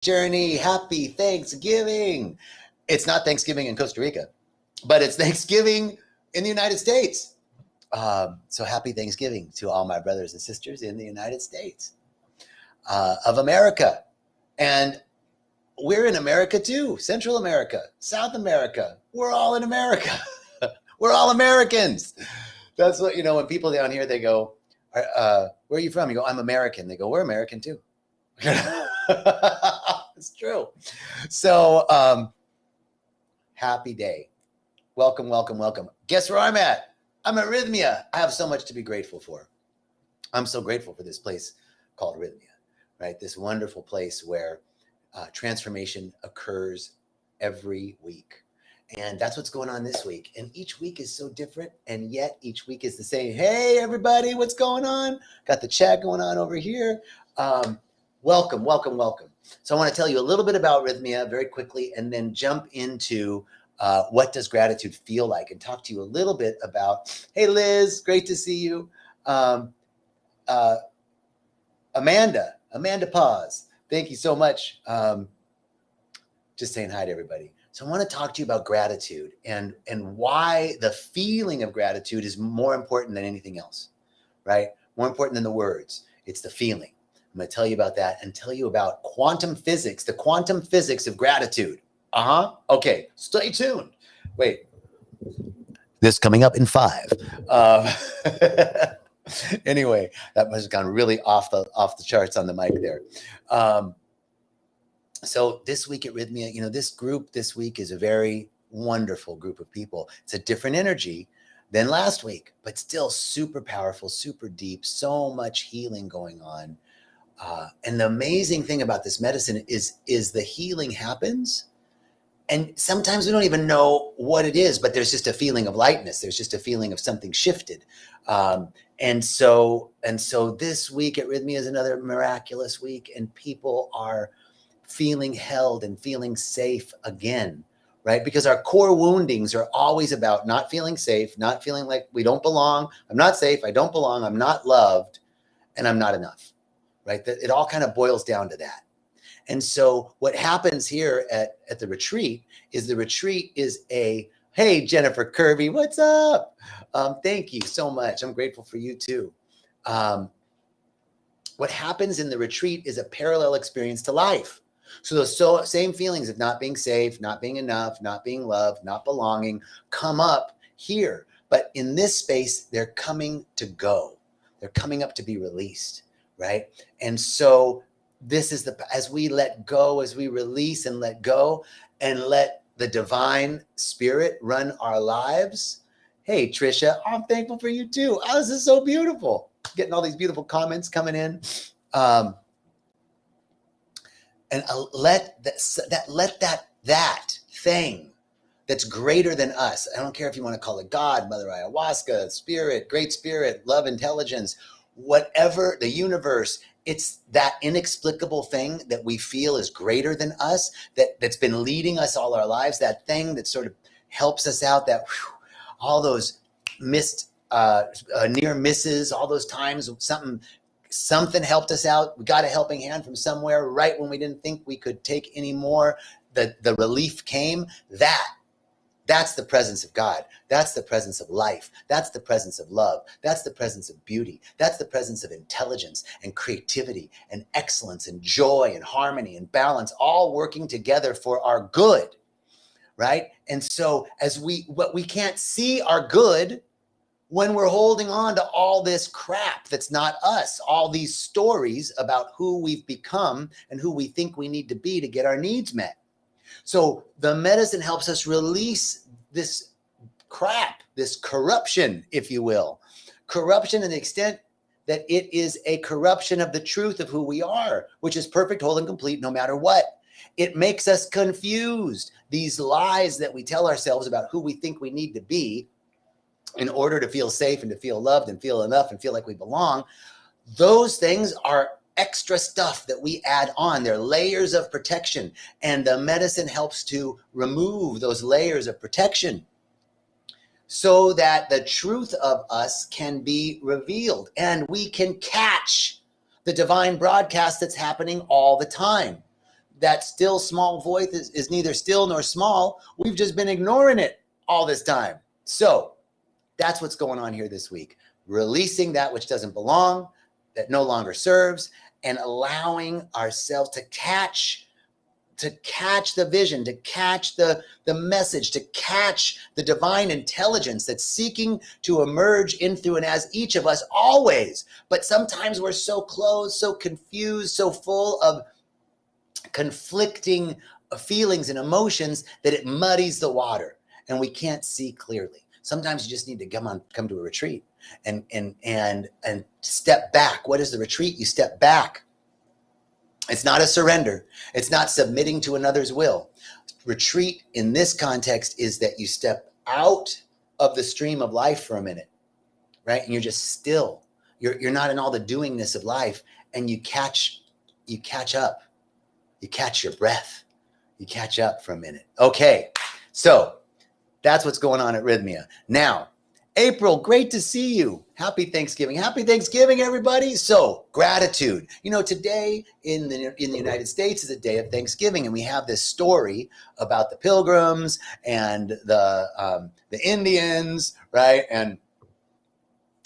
journey. Happy Thanksgiving. It's not Thanksgiving in Costa Rica, but it's Thanksgiving in the United States. So happy Thanksgiving to all my brothers and sisters in the United States of America. And we're in America too, Central America, South America. We're all in America. We're all Americans. That's what, when people down here, they go, where are you from? You go, I'm American. They go, we're American too. It's true. So happy day. Welcome, welcome, welcome. Guess where I'm at? I'm at Rythmia. I have so much to be grateful for. I'm so grateful for this place called Rythmia, right? This wonderful place where transformation occurs every week. And that's what's going on this week. And each week is so different, and yet each week is the same. Hey, everybody, what's going on? Got the chat going on over here. Welcome, welcome, welcome. So I want to tell you a little bit about Rythmia very quickly, and then jump into what does gratitude feel like, and talk to you a little bit about, hey, Liz, great to see you. Amanda Paz, thank you so much. Just saying hi to everybody. So I want to talk to you about gratitude and why the feeling of gratitude is more important than anything else, right? More important than the words. It's the feeling. I'm going to tell you about that and tell you about quantum physics, the quantum physics of gratitude. Okay, stay tuned. Wait, this coming up in 5. Anyway, that must have gone really off the charts on the mic there. So this week at Rythmia, this group this week is a very wonderful group of people. It's a different energy than last week, but still super powerful, super deep, so much healing going on. And the amazing thing about this medicine is the healing happens. And sometimes we don't even know what it is, but there's just a feeling of lightness. There's just a feeling of something shifted. And so this week at Rythmia is another miraculous week, and people are feeling held and feeling safe again, right? Because our core woundings are always about not feeling safe, not feeling like we don't belong. I'm not safe. I don't belong. I'm not loved, and I'm not enough, right? That it all kind of boils down to that. And so what happens here at the retreat is hey, Jennifer Kirby, what's up? Thank you so much. I'm grateful for you too. What happens in the retreat is a parallel experience to life. So those same feelings of not being safe, not being enough, not being loved, not belonging come up here. But in this space, they're coming to go. They're coming up to be released, right? And so this is as we let go, as we release and let go and let the divine spirit run our lives. Hey, Trisha, I'm thankful for you too. Oh, this is so beautiful. Getting all these beautiful comments coming in. And let that thing that's greater than us. I don't care if you want to call it God, Mother Ayahuasca, spirit, great spirit, love, intelligence, whatever, the universe. It's that inexplicable thing that we feel is greater than us, that's been leading us all our lives, that thing that sort of helps us out, that all those missed, near misses, all those times something helped us out. We got a helping hand from somewhere right when we didn't think we could take any more. The relief came. That's the presence of God. That's the presence of life. That's the presence of love. That's the presence of beauty. That's the presence of intelligence and creativity and excellence and joy and harmony and balance, all working together for our good, right? And so we can't see our good when we're holding on to all this crap that's not us, all these stories about who we've become and who we think we need to be to get our needs met. So the medicine helps us release this crap, this corruption, if you will. Corruption in the extent that it is a corruption of the truth of who we are, which is perfect, whole, and complete no matter what. It makes us confused. These lies that we tell ourselves about who we think we need to be in order to feel safe and to feel loved and feel enough and feel like we belong, those things are extra stuff that we add on. They're layers of protection, and the medicine helps to remove those layers of protection so that the truth of us can be revealed and we can catch the divine broadcast that's happening all the time. that still small voice is neither still nor small. We've just been ignoring it all this time. So that's what's going on here this week. Releasing that which doesn't belong, that no longer serves, and allowing ourselves to catch the vision, to catch the message, to catch the divine intelligence that's seeking to emerge in, through, and as each of us always. But sometimes we're so closed, so confused, so full of conflicting feelings and emotions that it muddies the water and we can't see clearly. Sometimes you just need to come to a retreat and step back. What is the retreat? You step back. It's not a surrender. It's not submitting to another's will. Retreat in this context is that you step out of the stream of life for a minute, right? And you're just still. You're not in all the doingness of life, and you catch up. You catch your breath. You catch up for a minute. Okay, so that's what's going on at Rythmia. Now, April, great to see you. Happy Thanksgiving. Happy Thanksgiving, everybody. So, gratitude. You know, today in the United States is a day of Thanksgiving, and we have this story about the Pilgrims and the Indians, right? And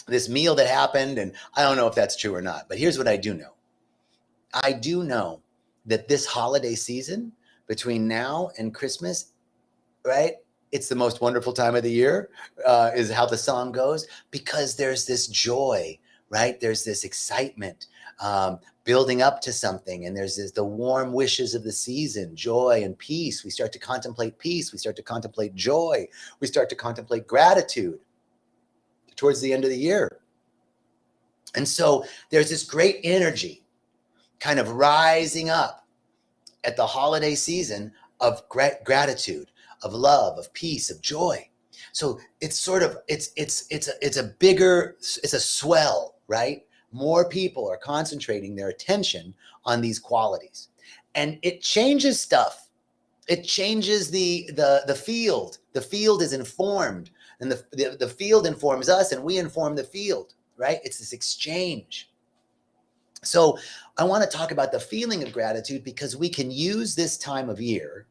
this meal that happened, and I don't know if that's true or not, but here's what I do know. I do know that this holiday season between now and Christmas, right? It's the most wonderful time of the year, is how the song goes, because there's this joy, right? There's this excitement building up to something. And there's the warm wishes of the season, joy and peace. We start to contemplate peace. We start to contemplate joy. We start to contemplate gratitude towards the end of the year. And so there's this great energy kind of rising up at the holiday season of gratitude, of love, of peace, of joy. So it's sort of, it's a swell, right? More people are concentrating their attention on these qualities, and it changes stuff. It changes the field. The field is informed, and the field informs us, and we inform the field, right? It's this exchange. So I want to talk about the feeling of gratitude, because we can use this time of year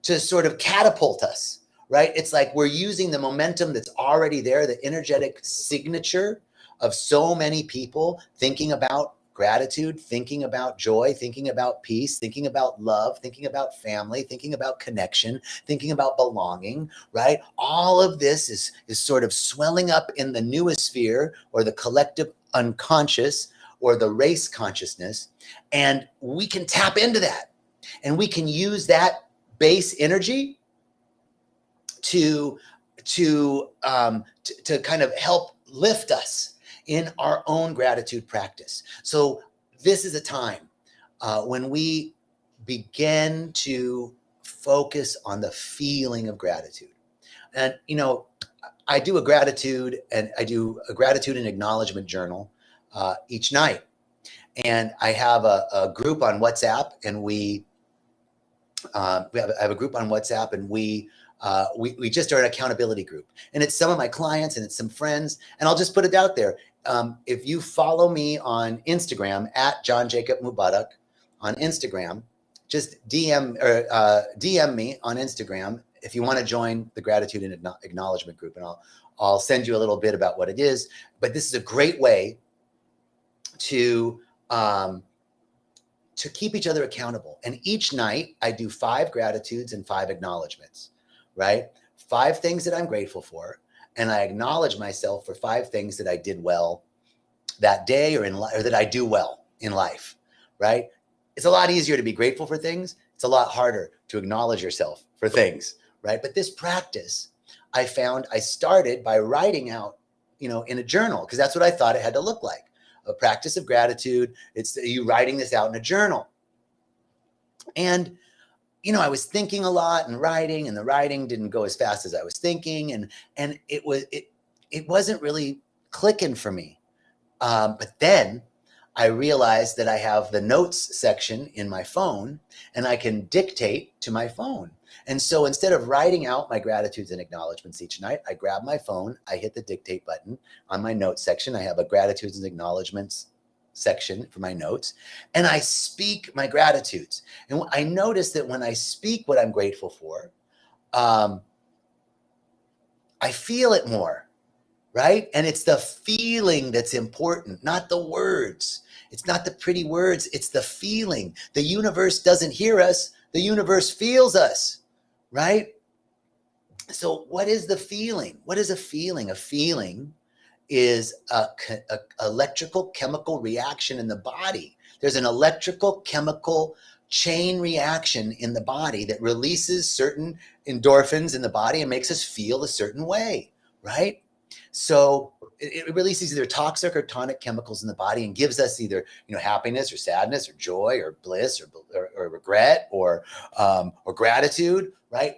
to sort of catapult us, right? It's like we're using the momentum that's already there, the energetic signature of so many people thinking about gratitude, thinking about joy, thinking about peace, thinking about love, thinking about family, thinking about connection, thinking about belonging, right? All of this is sort of swelling up in the noosphere, or the collective unconscious, or the race consciousness. And we can tap into that, and we can use that base energy to kind of help lift us in our own gratitude practice. So this is a time when we begin to focus on the feeling of gratitude. And, you know, I do a gratitude and acknowledgement journal each night. And I have a group on WhatsApp, and I have a group on WhatsApp, and we just are an accountability group, and it's some of my clients and it's some friends. And I'll just put it out there. If you follow me on Instagram at John Jacob Mubarak on Instagram, just DM me on Instagram if you want to join the gratitude and acknowledgement group, and I'll send you a little bit about what it is. But this is a great way to keep each other accountable. And each night I do 5 gratitudes and 5 acknowledgements, right? 5 things that I'm grateful for. And I acknowledge myself for 5 things that I did well that day, or that I do well in life, right? It's a lot easier to be grateful for things. It's a lot harder to acknowledge yourself for things, right? But this practice, I found I started by writing out, you know, in a journal, because that's what I thought it had to look like. A practice of gratitude. It's you writing this out in a journal. And, you know, I was thinking a lot and writing, and the writing didn't go as fast as I was thinking. And it wasn't really clicking for me. But then I realized that I have the notes section in my phone, and I can dictate to my phone. And so instead of writing out my gratitudes and acknowledgements each night, I grab my phone, I hit the dictate button on my notes section. I have a gratitudes and acknowledgements section for my notes, and I speak my gratitudes. And I notice that when I speak what I'm grateful for, I feel it more, right? And it's the feeling that's important, not the words. It's not the pretty words, it's the feeling. The universe doesn't hear us, the universe feels us, right? So what is the feeling? What is a feeling? A feeling is a electrical chemical reaction in the body. There's an electrical chemical chain reaction in the body that releases certain endorphins in the body and makes us feel a certain way, right? So it releases either toxic or tonic chemicals in the body and gives us either, happiness or sadness or joy or bliss or regret or gratitude, right?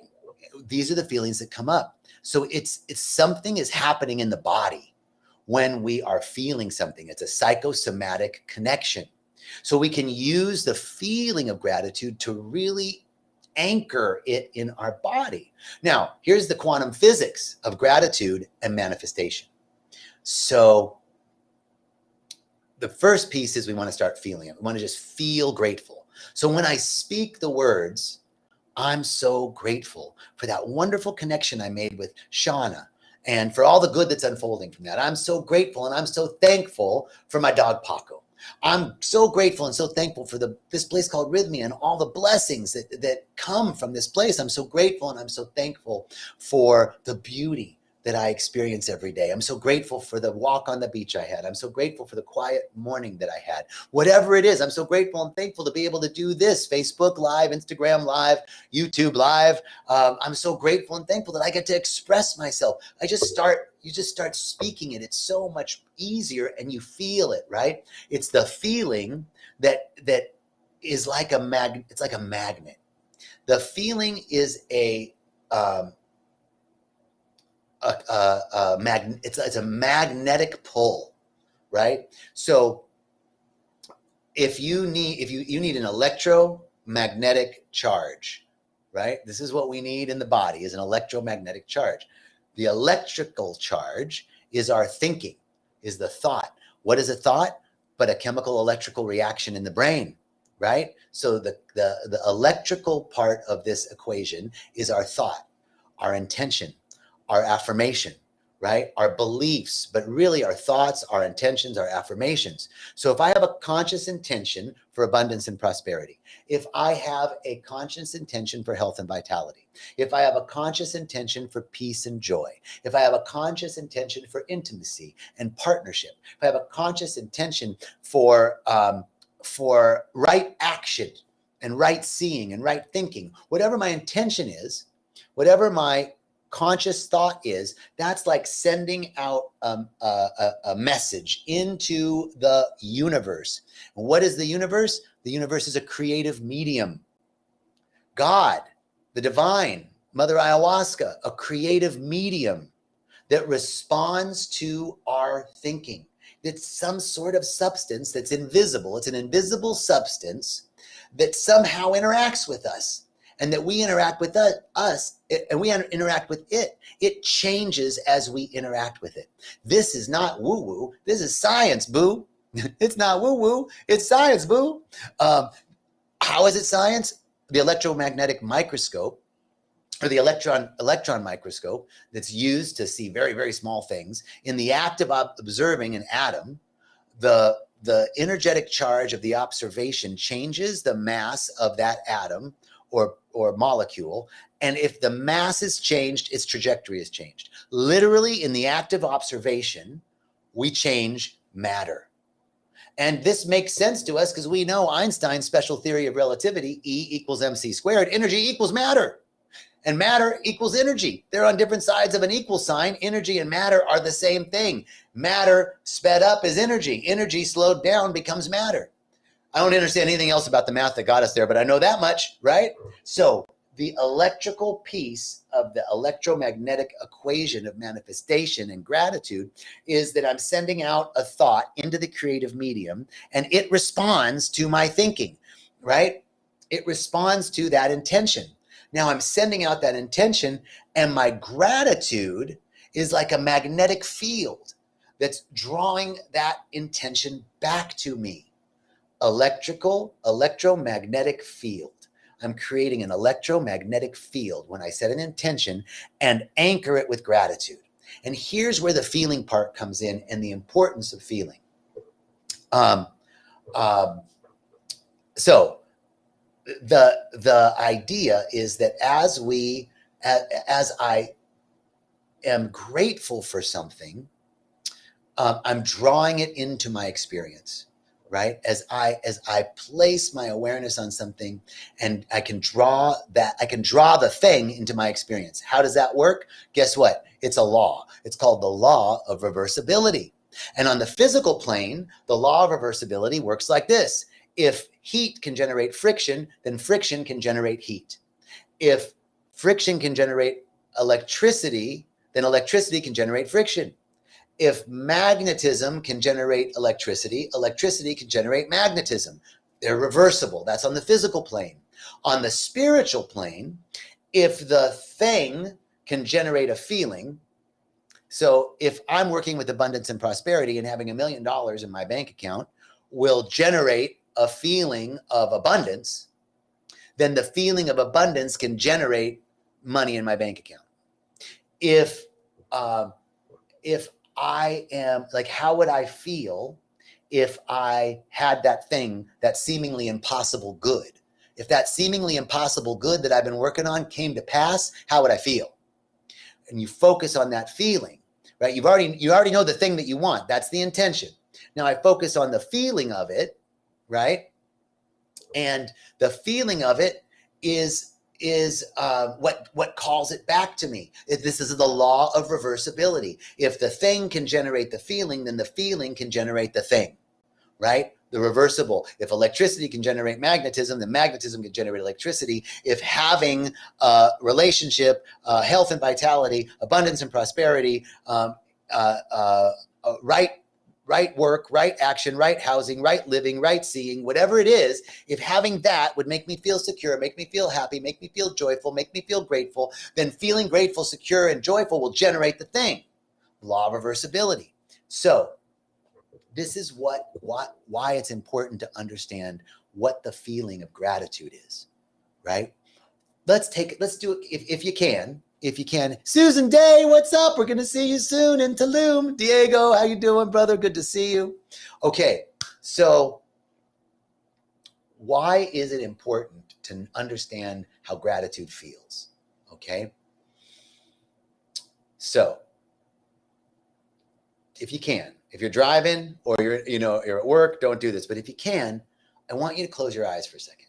These are the feelings that come up. So it's something is happening in the body when we are feeling something. It's a psychosomatic connection. So we can use the feeling of gratitude to really anchor it in our body. Now, here's the quantum physics of gratitude and manifestation. So the first piece is we want to start feeling it. We want to just feel grateful. So when I speak the words, I'm so grateful for that wonderful connection I made with Shauna and for all the good that's unfolding from that. I'm so grateful and I'm so thankful for my dog Paco. I'm so grateful and so thankful for this place called Rythmia and all the blessings that come from this place. I'm so grateful and I'm so thankful for the beauty that I experience every day. I'm so grateful for the walk on the beach I had. I'm so grateful for the quiet morning that I had. Whatever it is, I'm so grateful and thankful to be able to do this, Facebook Live, Instagram Live, YouTube Live. I'm so grateful and thankful that I get to express myself. You just start speaking it. It's so much easier and you feel it, right? It's the feeling that is like a magnet. It's like a magnet. The feeling is it's a magnetic pull, right? So if you need an electromagnetic charge, right? This is what we need in the body, is an electromagnetic charge. The electrical charge is our thinking, is the thought. What is a thought? But a chemical electrical reaction in the brain, right? So the electrical part of this equation is our thought, our intention, our affirmation, right? Our beliefs, but really our thoughts, our intentions, our affirmations. So if I have a conscious intention for abundance and prosperity, if I have a conscious intention for health and vitality, if I have a conscious intention for peace and joy, if I have a conscious intention for intimacy and partnership, if I have a conscious intention for right action and right seeing and right thinking, whatever my intention is, whatever my conscious thought is, that's like sending out a message into the universe. And what is the universe? The universe is a creative medium. God, the divine, Mother Ayahuasca, a creative medium that responds to our thinking. It's some sort of substance that's invisible. It's an invisible substance that somehow interacts with us. And that we interact with us, and we interact with it. It changes as we interact with it. This is not woo-woo. This is science, boo. It's not woo-woo. It's science, boo. How is it science? The electromagnetic microscope, or the electron microscope that's used to see very, very small things. In the act of observing an atom, the energetic charge of the observation changes the mass of that atom or molecule. And if the mass is changed, its trajectory is changed. Literally, in the act of observation, we change matter. And this makes sense to us because we know Einstein's special theory of relativity, E equals mc squared, energy equals matter. And matter equals energy. They're on different sides of an equal sign. Energy and matter are the same thing. Matter sped up is energy. Energy slowed down becomes matter. I don't understand anything else about the math that got us there, but I know that much, right? So the electrical piece of the electromagnetic equation of manifestation and gratitude is that I'm sending out a thought into the creative medium and it responds to my thinking, right? It responds to that intention. Now I'm sending out that intention and my gratitude is like a magnetic field that's drawing that intention back to me. Electromagnetic field. I'm creating an electromagnetic field when I set an intention and anchor it with gratitude. And here's where the feeling part comes in and the importance of feeling. So the idea is that as I am grateful for something, I'm drawing it into my experience, right? As I place my awareness on something, and I can draw the thing into my experience. How does that work? Guess what? It's a law. It's called the law of reversibility. And on the physical plane, the law of reversibility works like this. If heat can generate friction, then friction can generate heat. If friction can generate electricity, then electricity can generate friction. If magnetism can generate electricity, electricity can generate magnetism. They're reversible. That's on the physical plane. On the spiritual plane, if the thing can generate a feeling, so if I'm working with abundance and prosperity and having $1 million in my bank account will generate a feeling of abundance, then the feeling of abundance can generate money in my bank account. If I am like, how would I feel if I had that thing, that seemingly impossible good? If that seemingly impossible good that I've been working on came to pass, how would I feel? And you focus on that feeling, right? You already know the thing that you want. That's the intention. Now I focus on the feeling of it, right? And the feeling of it is what calls it back to me. This is the law of reversibility. If the thing can generate the feeling, then the feeling can generate the thing, right? The reversible. If electricity can generate magnetism, then magnetism can generate electricity. If having a relationship, health and vitality, abundance and prosperity, right work, right action, right housing, right living, right seeing, whatever it is, if having that would make me feel secure, make me feel happy, make me feel joyful, make me feel grateful, then feeling grateful, secure, and joyful will generate the thing. Law of reversibility. So this is why it's important to understand what the feeling of gratitude is, right? Let's do it if you can. If you can. Susan Day, what's up? We're going to see you soon in Tulum. Diego, how you doing, brother? Good to see you. Okay, so why is it important to understand how gratitude feels? Okay, so if you can, if you're driving or you're at work, don't do this. But if you can, I want you to close your eyes for a second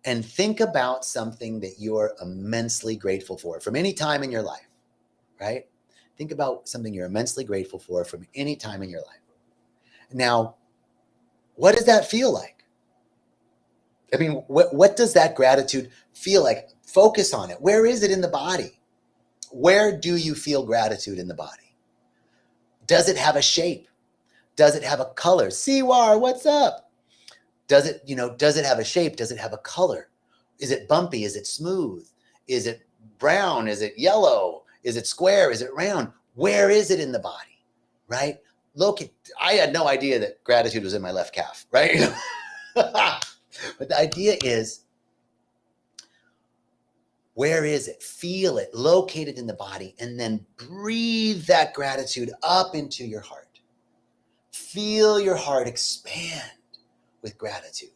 and think about something that you're immensely grateful for from any time in your life, right? Think about something you're immensely grateful for from any time in your life. Now, what does that feel like? I mean, what does that gratitude feel like? Focus on it. Where is it in the body? Where do you feel gratitude in the body? Does it have a shape? Does it have a color? Siwar, what's up? Does it have a shape? Does it have a color? Is it bumpy? Is it smooth? Is it brown? Is it yellow? Is it square? Is it round? Where is it in the body, right? I had no idea that gratitude was in my left calf, right? But the idea is, where is it? Feel it, locate it in the body, and then breathe that gratitude up into your heart. Feel your heart expand with gratitude.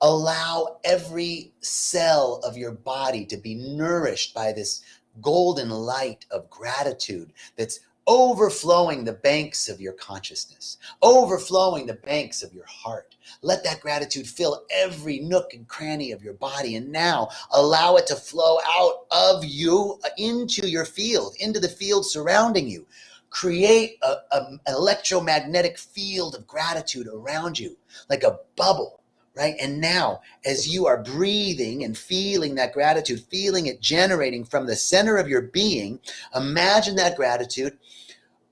Allow every cell of your body to be nourished by this golden light of gratitude that's overflowing the banks of your consciousness, overflowing the banks of your heart. Let that gratitude fill every nook and cranny of your body. And now allow it to flow out of you into your field, into the field surrounding you. Create an electromagnetic field of gratitude around you, like a bubble, right? And now, as you are breathing and feeling that gratitude, feeling it generating from the center of your being, imagine that gratitude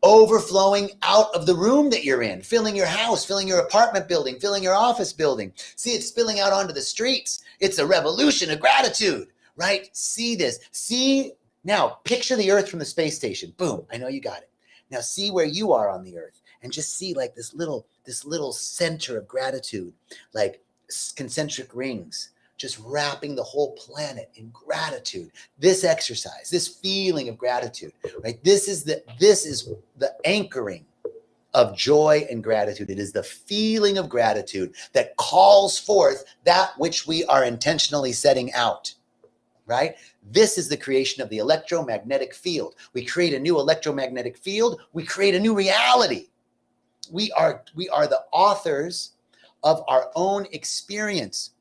overflowing out of the room that you're in, filling your house, filling your apartment building, filling your office building. See it spilling out onto the streets. It's a revolution of gratitude, right? See this. See, now picture the Earth from the space station. Boom, I know you got it. Now see where you are on the earth and just see like this little center of gratitude, like concentric rings, just wrapping the whole planet in gratitude. This exercise, this feeling of gratitude, right? This is the anchoring of joy and gratitude. It is the feeling of gratitude that calls forth that which we are intentionally setting out, right? This is the creation of the electromagnetic field. We create a new electromagnetic field. We create a new reality. We are the authors of our own experience.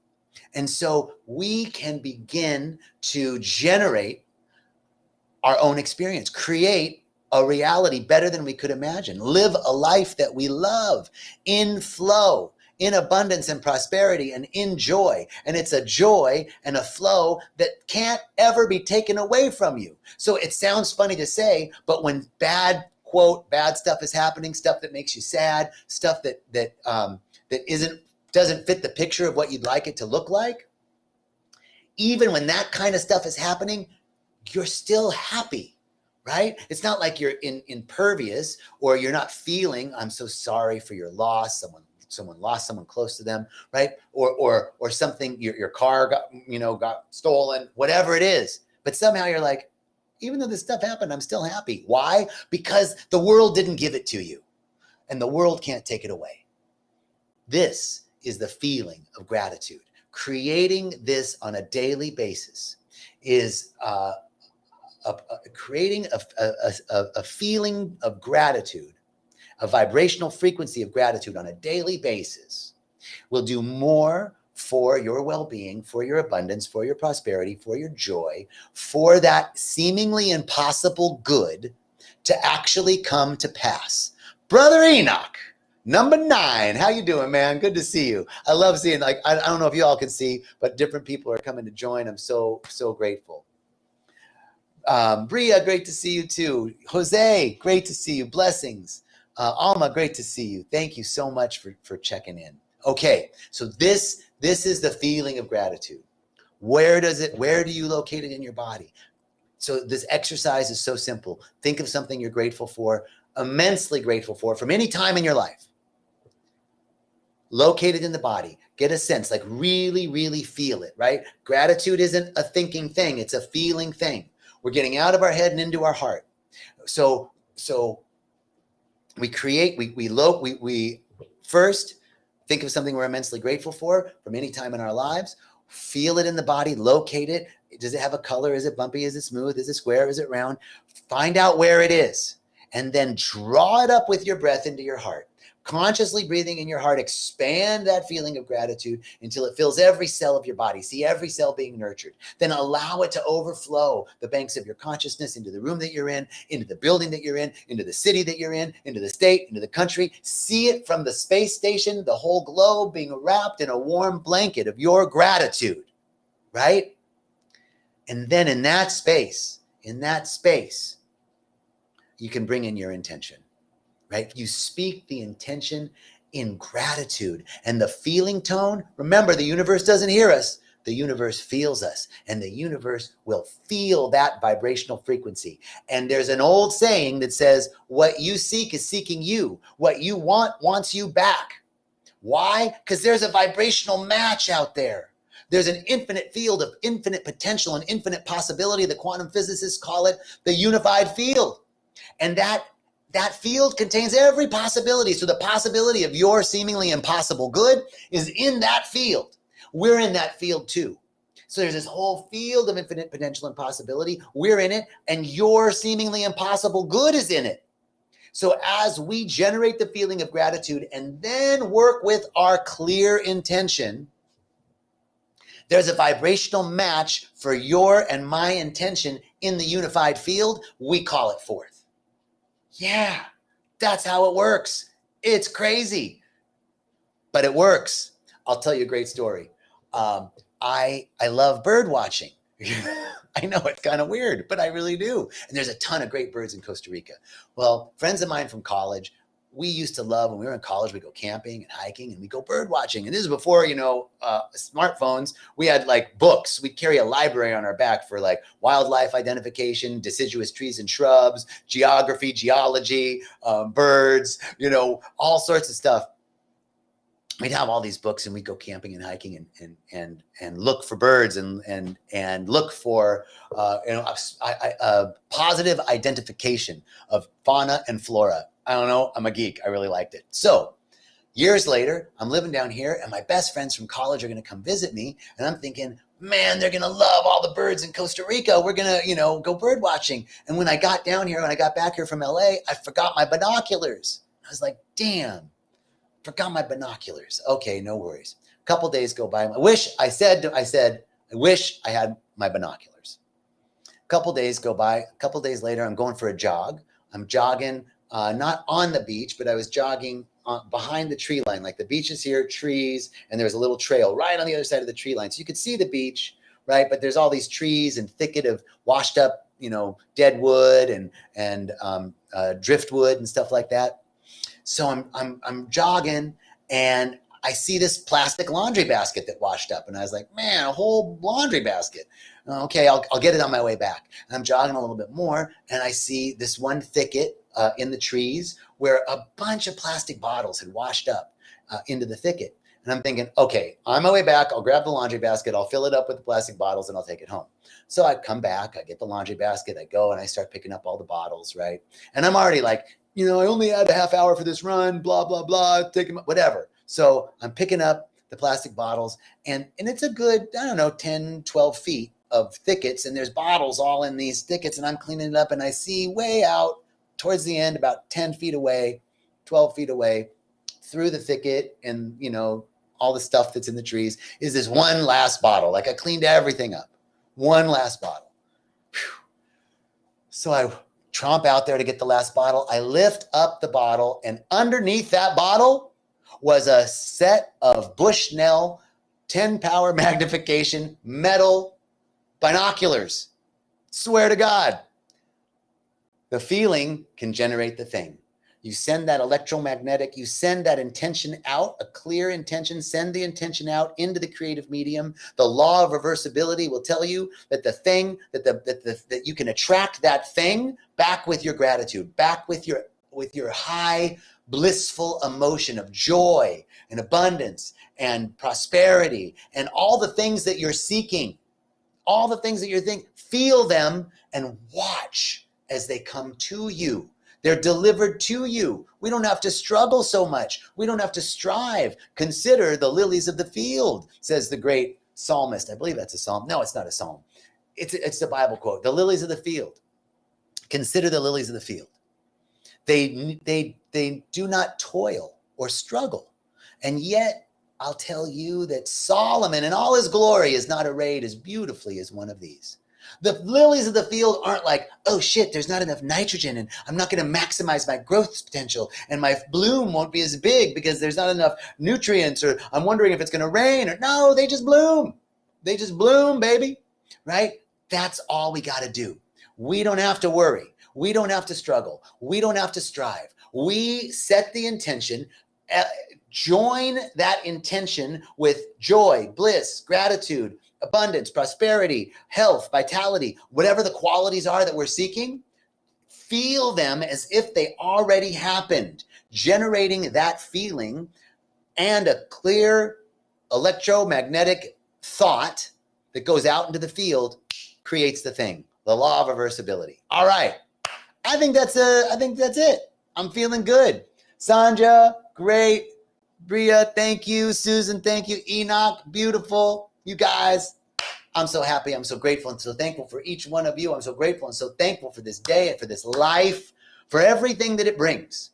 And so we can begin to generate our own experience, create a reality better than we could imagine, live a life that we love in flow, in abundance and prosperity and in joy. And it's a joy and a flow that can't ever be taken away from you. So it sounds funny to say, but when bad stuff is happening, stuff that makes you sad, stuff that doesn't fit the picture of what you'd like it to look like, even when that kind of stuff is happening, you're still happy, right? It's not like you're impervious or you're not feeling, I'm so sorry for your loss. Someone lost someone close to them, right? Or something, your car got stolen, whatever it is. But somehow you're like, even though this stuff happened, I'm still happy. Why? Because the world didn't give it to you and the world can't take it away. This is the feeling of gratitude. Creating this on a daily basis is creating a feeling of gratitude, a vibrational frequency of gratitude on a daily basis will do more for your well-being, for your abundance, for your prosperity, for your joy, for that seemingly impossible good to actually come to pass. Brother Enoch, number 9, how you doing, man? Good to see you. I love seeing, I don't know if you all can see, but different people are coming to join. I'm so grateful. Bria, great to see you too. Jose, great to see you. Blessings. Alma, great to see you. Thank you so much for checking in. Okay, so this is the feeling of gratitude. Where do you locate it in your body? So this exercise is so simple. Think of something you're grateful for, immensely grateful for, from any time in your life. Locate it in the body. Get a sense, like really, really feel it, right? Gratitude isn't a thinking thing. It's a feeling thing. We're getting out of our head and into our heart. So we first think of something we're immensely grateful for from any time in our lives. Feel it in the body, locate it. Does it have a color? Is it bumpy? Is it smooth? Is it square? Is it round? Find out where it is and then draw it up with your breath into your heart. Consciously breathing in your heart, expand that feeling of gratitude until it fills every cell of your body. See every cell being nurtured. Then allow it to overflow the banks of your consciousness into the room that you're in, into the building that you're in, into the city that you're in, into the state, into the country. See it from the space station, the whole globe being wrapped in a warm blanket of your gratitude, right? And then in that space, you can bring in your intention. Right? You speak the intention in gratitude and the feeling tone. Remember, the universe doesn't hear us. The universe feels us, and the universe will feel that vibrational frequency. And there's an old saying that says, what you seek is seeking you. What you want wants you back. Why? Because there's a vibrational match out there. There's an infinite field of infinite potential and infinite possibility. The quantum physicists call it the unified field. And that field contains every possibility. So the possibility of your seemingly impossible good is in that field. We're in that field too. So there's this whole field of infinite potential and possibility. We're in it, and your seemingly impossible good is in it. So as we generate the feeling of gratitude and then work with our clear intention, there's a vibrational match for your and my intention in the unified field. We call it forth. Yeah, that's how it works. It's crazy, but it works. I'll tell you a great story. I love bird watching. I know it's kind of weird, but I really do. And there's a ton of great birds in Costa Rica. Well, friends of mine from college, we used to love when we were in college, we'd go camping and hiking and we'd go bird watching. And this is before, smartphones. We had like books. We'd carry a library on our back for like wildlife identification, deciduous trees and shrubs, geography, geology, birds, all sorts of stuff. We'd have all these books and we'd go camping and hiking and look for birds and look for a positive identification of fauna and flora. I don't know. I'm a geek. I really liked it. So years later, I'm living down here and my best friends from college are going to come visit me. And I'm thinking, man, they're going to love all the birds in Costa Rica. We're going to, go bird watching. And when I got down here, when I got back here from LA, I forgot my binoculars. I was like, damn. Forgot my binoculars. Okay, no worries. A couple days go by. I wish I had my binoculars. A couple days go by. A couple days later, I'm going for a jog. I'm jogging, not on the beach, but I was jogging behind the tree line. Like the beach is here, trees, and there's a little trail right on the other side of the tree line. So you could see the beach, right? But there's all these trees and thicket of washed up, dead wood and driftwood and stuff like that. So I'm jogging and I see this plastic laundry basket that washed up. And I was like, man, a whole laundry basket. Okay, I'll get it on my way back. And I'm jogging a little bit more and I see this one thicket in the trees where a bunch of plastic bottles had washed up into the thicket. And I'm thinking, okay, on my way back, I'll grab the laundry basket, I'll fill it up with the plastic bottles and I'll take it home. So I come back, I get the laundry basket, I go and I start picking up all the bottles, right? And I'm already like, I only had a half hour for this run, blah, blah, blah, take them, whatever. So I'm picking up the plastic bottles and it's a good, 10, 12 feet of thickets. And there's bottles all in these thickets and I'm cleaning it up and I see way out towards the end, about 10 feet away, 12 feet away through the thicket and, all the stuff that's in the trees is this one last bottle. Like I cleaned everything up. One last bottle. Whew. So I tromp out there to get the last bottle. I lift up the bottle and underneath that bottle was a set of Bushnell 10 power magnification metal binoculars. Swear to God. The feeling can generate the thing. You send that electromagnetic, you send that intention out, a clear intention, send the intention out into the creative medium. The law of reversibility will tell you that the thing, that you can attract that thing back with your gratitude, back with your high, blissful emotion of joy and abundance and prosperity and all the things that you're seeking, all the things that you're thinking, feel them and watch as they come to you. They're delivered to you. We don't have to struggle so much. We don't have to strive. Consider the lilies of the field, says the great psalmist. I believe that's a psalm. No, it's not a psalm. It's the Bible quote. The lilies of the field. Consider the lilies of the field. They do not toil or struggle. And yet, I'll tell you that Solomon in all his glory is not arrayed as beautifully as one of these. The lilies of the field aren't like, oh shit, there's not enough nitrogen and I'm not going to maximize my growth potential and my bloom won't be as big because there's not enough nutrients or I'm wondering if it's going to rain or no, they just bloom. They just bloom, baby, right? That's all we got to do. We don't have to worry. We don't have to struggle. We don't have to strive. We set the intention, join that intention with joy, bliss, gratitude, abundance, prosperity, health, vitality, whatever the qualities are that we're seeking, feel them as if they already happened, generating that feeling and a clear electromagnetic thought that goes out into the field creates the thing, the law of reversibility. All right. I think that's it. I'm feeling good. Sandra, great. Bria, thank you. Susan, thank you. Enoch, beautiful. You guys, I'm so happy. I'm so grateful and so thankful for each one of you. I'm so grateful and so thankful for this day and for this life, for everything that it brings.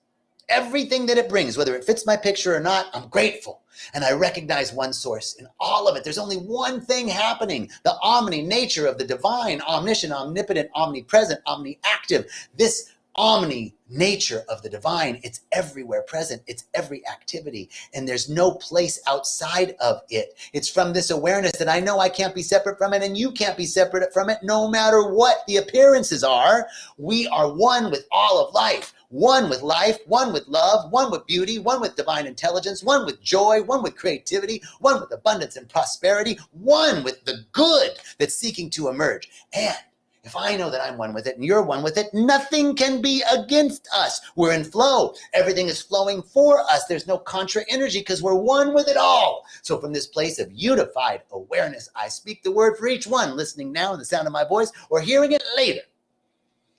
Everything that it brings, whether it fits my picture or not, I'm grateful. And I recognize one source in all of it. There's only one thing happening, the omni nature of the divine, omniscient, omnipotent, omnipresent, omniactive. This omni nature of the divine. It's everywhere present. It's every activity. And there's no place outside of it. It's from this awareness that I know I can't be separate from it, and you can't be separate from it, no matter what the appearances are. We are one with all of life, one with life, one with love, one with beauty, one with divine intelligence, one with joy, one with creativity, one with abundance and prosperity, one with the good that's seeking to emerge. And if I know that I'm one with it and you're one with it, nothing can be against us. We're in flow. Everything is flowing for us. There's no contra energy because we're one with it all. So from this place of unified awareness, I speak the word for each one listening now in the sound of my voice or hearing it later,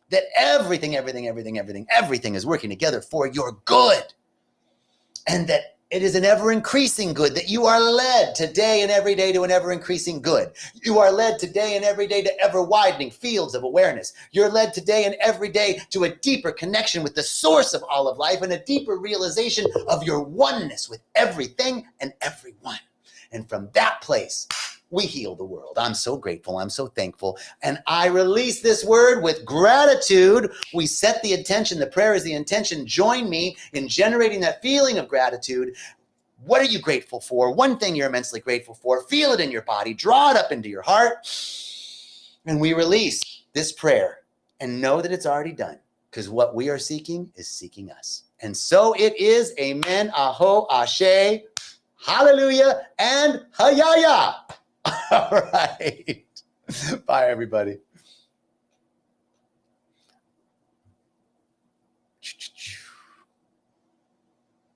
that everything is working together for your good. And that it is an ever-increasing good, that you are led today and every day to an ever-increasing good. You are led today and every day to ever-widening fields of awareness. You're led today and every day to a deeper connection with the source of all of life and a deeper realization of your oneness with everything and everyone. And from that place, we heal the world. I'm so grateful. I'm so thankful. And I release this word with gratitude. We set the intention. The prayer is the intention. Join me in generating that feeling of gratitude. What are you grateful for? One thing you're immensely grateful for. Feel it in your body. Draw it up into your heart. And we release this prayer and know that it's already done, because what we are seeking is seeking us. And so it is. Amen. Aho, ashe, hallelujah, and hayaya. All right. Bye, everybody.